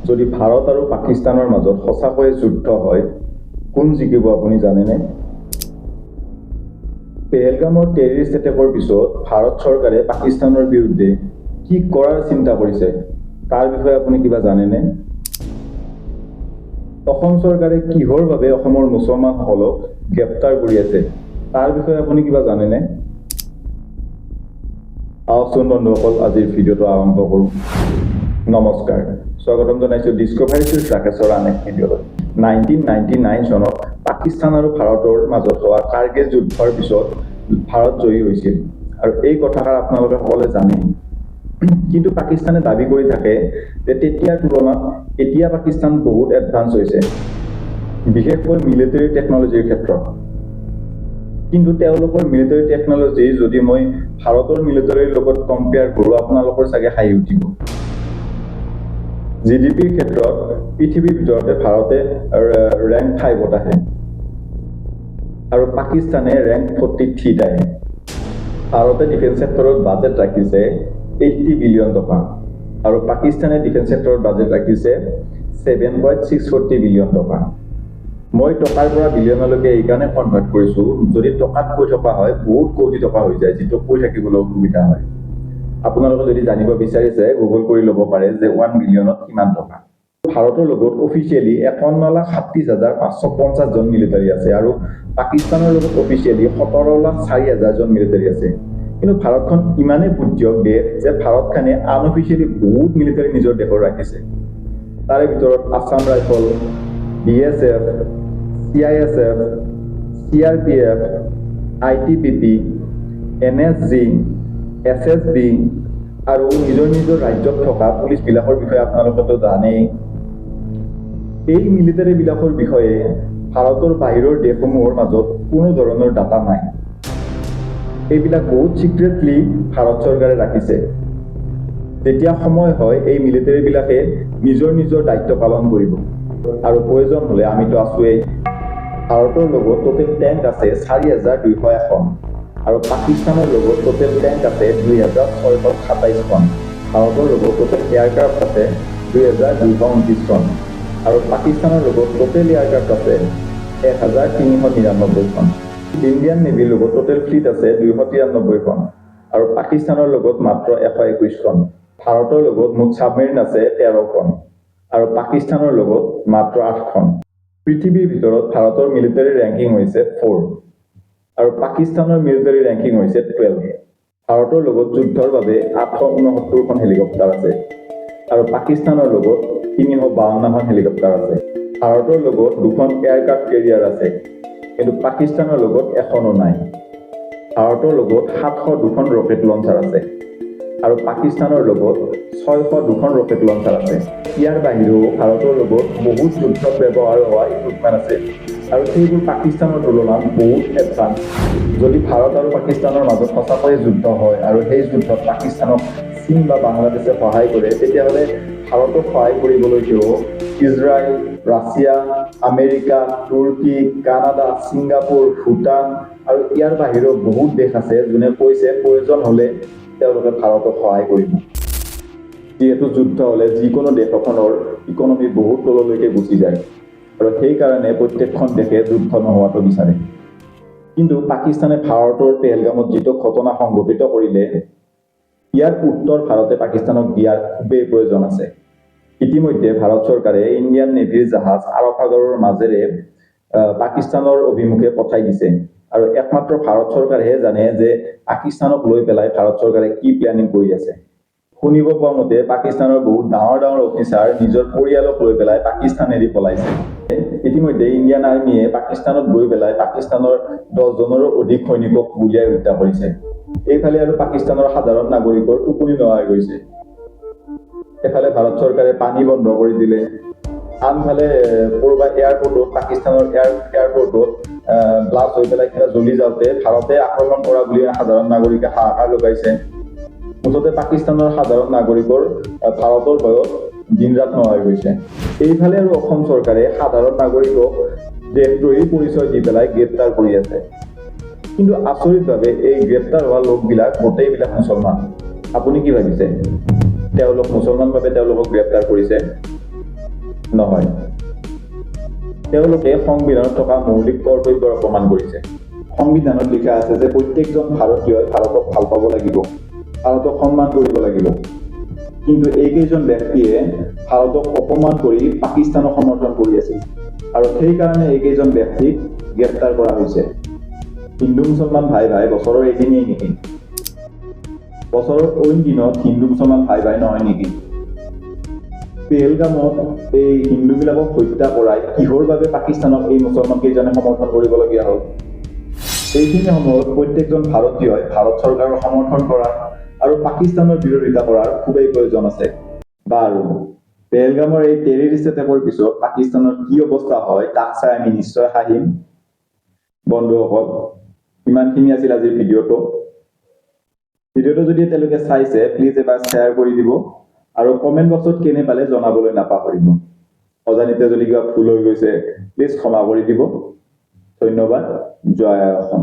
যদি ভাৰত আৰু পাকিস্তানৰ মাজত সঁচাকৈয়ে যুদ্ধ হয়, কোন জিকিব আপুনি জানেনে? পেহেলগামৰ টেৰৰিষ্ট এটেকৰ পিছত ভাৰত চৰকাৰে পাকিস্তানৰ বিৰুদ্ধে কি কৰাৰ চিন্তা কৰিছে, তাৰ বিষয়ে আপুনি কিবা জানেনে? অসম চৰকাৰে কিহৰ বাবে অসমৰ মুছলমানসকলক গ্ৰেপ্তাৰ কৰি আছে, তাৰ বিষয়ে আপুনি কিবা জানেনে? আহকচোন বন্ধুসকল, আজিৰ ভিডিঅ'টো আৰম্ভ কৰোঁ। নমস্কাৰ, স্বাগতম জনাইছোঁ ডিস্কভাৰী চুইচ ৰাকেশৰ আন এক ভিডিঅ'লৈ। 1999 চনত পাকিস্তান আৰু ভাৰতৰ মাজত হোৱা কাৰ্গিল যুদ্ধৰ পিছত ভাৰত জয়ী হৈছিল, আৰু এই কথাষাৰ আপোনালোকে সকলোৱে জানেই। কিন্তু পাকিস্তানে দাবী কৰি থাকে যে তেতিয়াৰ তুলনাত এতিয়া পাকিস্তান বহুত এডভান্স হৈছে, বিশেষকৈ মিলিটাৰী টেকনলজিৰ ক্ষেত্ৰত। কিন্তু তেওঁলোকৰ মিলিটাৰী টেকনলজি যদি মই ভাৰতৰ মিলিটাৰীৰ লগত কম্পেয়াৰ কৰোঁ, আপোনালোকৰ চাগে হাঁহি উঠিব। জিডিপিৰ ক্ষেত্ৰত পৃথিৱীৰ ভিতৰতে ভাৰতে ৰেংক 5ত আহে আৰু পাকিস্তানে ৰেংক 43ত আহে। ভাৰতে ডিফেন্স ছেক্টৰত বাজেট ৰাখিছে 80 বিলিয়ন টকা, আৰু পাকিস্তানে ডিফেন্স ছেক্টৰত বাজেট ৰাখিছে 7.640 বিলিয়ন টকা। মই টকাৰ পৰা বিলিয়নলৈকে এইকাৰণে কনভাৰ্ট কৰিছোঁ, যদি টকাত কৈ থকা হয় বহুত কোটি টকা হৈ যায়, যিটো কৈ থাকিবলৈ অসুবিধা হয়। আপোনালোকে যদি জানিব বিচাৰিছে, গুগল কৰি ল'ব পাৰে যে 1 বিলিয়নত কিমান টকা। ভাৰতৰ লগত অফিচিয়েলি 51,50,550 জন মিলিটাৰী আছে, আৰু পাকিস্তানৰ লগত অফিচিয়েলি 17,04,000 জন মিলিটাৰী আছে। কিন্তু ভাৰতখন ইমানেই বুদ্ধিয়ক দেশ যে ভাৰতখনে আনঅফিচিয়েলি বহুত মিলিটাৰী নিজৰ দেশৰ ৰাখিছে। তাৰে ভিতৰত Assam rifle, BSF, CISF, CRPF, ITBP, NSG, SSB আৰু নিজৰ নিজৰ ৰাজ্যত থকা পুলিচবিলাকৰ বিষয়ে আপোনালোকেতো জানেই। এই মিলিটাৰীবিলাকৰ বিষয়ে ভাৰতৰ বাহিৰৰ দেশসমূহৰ মাজত কোনো ধৰণৰ ডাটা নাই। এইবিলাক বহুত চিক্ৰেটলি ভাৰত চৰকাৰে ৰাখিছে। যেতিয়া সময় হয়, এই মিলিটাৰীবিলাকে নিজৰ নিজৰ দায়িত্ব পালন কৰিব, আৰু প্ৰয়োজন হ'লে আমিতো আছোৱেই। ভাৰতৰ লগত টোটেল টেংক আছে 4,201খন, আৰু পাকিস্তানৰ লগত টোটেল টেংক আছে 2,627খন। ভাৰতৰ লগত টোটেল এয়াৰক্ৰাফ্ট আছে 2,229খন, আৰু পাকিস্তানৰ লগত টোটেল এয়াৰক্ৰাফ্ট আছে 1,399খন। ইণ্ডিয়ান নেভিৰ লগত টোটেল ফ্লীট আছে 293খন, আৰু পাকিস্তানৰ লগত মাত্ৰ 121খন। ভাৰতৰ লগত মুঠ ছাবমেৰিন আছে 13খন, আৰু পাকিস্তানৰ লগত মাত্ৰ 8খন। পৃথিৱীৰ ভিতৰত ভাৰতৰ মিলিটাৰী ৰেংকিং হৈছে 4, আৰু পাকিস্তানৰ মিলিটাৰী ৰেংকিং হৈছে 12। ভাৰতৰ লগত যুদ্ধৰ বাবে 869খন হেলিকপ্টাৰ আছে, আৰু পাকিস্তানৰ লগত 352খন হেলিকপ্টাৰ আছে। ভাৰতৰ লগত 2খন এয়াৰক্ৰাফ্ট কেৰিয়াৰ আছে, কিন্তু পাকিস্তানৰ লগত এখনো নাই। ভাৰতৰ লগত 702খন ৰকেট লঞ্চাৰ আছে, আৰু পাকিস্তানৰ লগত 602খন ৰকেট লঞ্চাৰ আছে। ইয়াৰ বাহিৰেও ভাৰতৰ লগত বহুত যুদ্ধত ব্যৱহাৰ হোৱা ইকুইপমেণ্ট আছে, আৰু সেইবোৰ পাকিস্তানৰ তুলনাত বহুত এডভান্স। যদি ভাৰত আৰু পাকিস্তানৰ মাজত সঁচাকৈয়ে যুদ্ধ হয় আৰু সেই যুদ্ধত পাকিস্তানক চীন বা বাংলাদেশে সহায় কৰে, তেতিয়াহ'লে ভাৰতক সহায় কৰিবলৈও ইজৰাইল, ৰাছিয়া, আমেৰিকা, তুৰ্কী, কানাডা, ছিংগাপুৰ, ভূটান আৰু ইয়াৰ বাহিৰেও বহুত দেশ আছে যোনে কৈছে প্ৰয়োজন হ'লে তেওঁলোকে ভাৰতক সহায় কৰিব। যিহেতু যুদ্ধ হ'লে যিকোনো দেশ এখনৰ ইকনমি বহুত তললৈকে গুচি যায়, আৰু সেইকাৰণে প্ৰত্যেকখন দেশে যুদ্ধ নোহোৱাটো বিচাৰে। কিন্তু পাকিস্তানে ভাৰতৰ পেহেলগামত যিটো ঘটনা সংঘটিত কৰিলে, ইয়াৰ উত্তৰ ভাৰতে পাকিস্তানক দিয়াৰ খুবেই প্ৰয়োজন আছে। ইতিমধ্যে ভাৰত চৰকাৰে ইণ্ডিয়ান নেভিৰ জাহাজ আৰব সাগৰৰ মাজেৰে পাকিস্তানৰ অভিমুখে পঠাই দিছে, আৰু একমাত্ৰ ভাৰত চৰকাৰেহে জানে যে পাকিস্তানক লৈ পেলাই ভাৰত চৰকাৰে কি প্লেনিং কৰি আছে। শুনিব পোৱা মতে পাকিস্তানৰ বহুত ডাঙৰ ডাঙৰ অফিচাৰ নিজৰ পৰিয়ালক লৈ পেলাই পাকিস্তান এৰি পলাইছে। ইতিমধ্যে ইণ্ডিয়ান আৰ্মীয়ে পাকিস্তানত গৈ পেলাই পাকিস্তানৰ 10জনৰো অধিক সৈনিকক গুলীয়াই হত্যা কৰিছে। এইফালে আৰু পাকিস্তানৰ সাধাৰণ নাগৰিকৰ টোপনি নোহোৱা হৈ গৈছে। এফালে ভাৰত চৰকাৰে পানী বন্ধ কৰি দিলে, আনফালে ক'ৰবাত এয়াৰপৰ্টত, পাকিস্তানৰ এয়াৰপৰ্টত ব্লাষ্ট হৈ পেলাই কিবা জ্বলি যাওঁতে ভাৰতে আক্ৰমণ কৰা বুলি সাধাৰণ নাগৰিকে হাহাকাৰ লগাইছে। মুঠতে পাকিস্তানৰ সাধাৰণ নাগৰিকৰ ভাৰতৰ ভয়ত দিন ৰাত নোহোৱা হৈ গৈছে। এইফালে আৰু অসম চৰকাৰে সাধাৰণ নাগৰিকক দেশদ্ৰোহী পৰিচয় দি পেলাই গ্ৰেপ্তাৰ কৰি আছে। কিন্তু আচৰিতভাৱে এই গ্ৰেপ্তাৰ হোৱা লোকবিলাক গোটেইবিলাক মুছলমান। আপুনি কি ভাবিছে? তেওঁলোক মুছলমান বাবে তেওঁলোকক গ্ৰেপ্তাৰ কৰিছে? নহয়। তেওঁলোকে সংবিধানত থকা মৌলিক কৰ্তব্যৰ অপমান কৰিছে। সংবিধানত লিখা আছে যে প্ৰত্যেকজন ভাৰতীয়ই ভাৰতক ভাল পাব লাগিব, ভাৰতক সন্মান কৰিব লাগিব। কিন্তু এইকেইজন ব্যক্তিয়ে ভাৰতক অপমান কৰি পাকিস্তানক সমৰ্থন কৰি আছিল আৰু সেইকাৰণে এইকেইজন ব্যক্তিক গ্ৰেপ্তাৰ কৰা হৈছে। হিন্দু মুছলমান ভাই ভাই বছৰৰ এদিনেই নেকি? বছৰৰ অইন দিনত হিন্দু মুছলমান ভাই ভাই নহয় নেকি? পেহেলগামত এই হিন্দুবিলাকক হত্যা কৰাই কিহৰ বাবে পাকিস্তানক এই মুছলমান কেইজনে সমৰ্থন কৰিবলগীয়া হ'ল? এইখিনি সময়ত প্ৰত্যেকজন ভাৰতীয়ই ভাৰত চৰকাৰৰ সমৰ্থন কৰাৰ আৰু পাকিস্তানৰ বিৰোধিতা কৰাৰ খুবেই প্ৰয়োজন আছে। বাৰু, পেহেলগামৰ এই টেৰৰিষ্ট এটেকৰ পিছত পাকিস্তানৰ কি অৱস্থা হয় তাক চাই আমি নিশ্চয় হাঁহিম। বন্ধুসকল, ইমানখিনি আছিল আজিৰ ভিডিঅ'টো। ভিডিঅ'টো যদি এতিয়ালৈকে চাইছে প্লিজ এবাৰ শ্বেয়াৰ কৰি দিব আৰু কমেণ্ট বক্সত কেনে পালে জনাবলৈ নাপাহৰিব। অজানিতে যদি কিবা ভুল হৈ গৈছে প্লিজ ক্ষমা কৰি দিব। ধন্যবাদ। জয় অসম।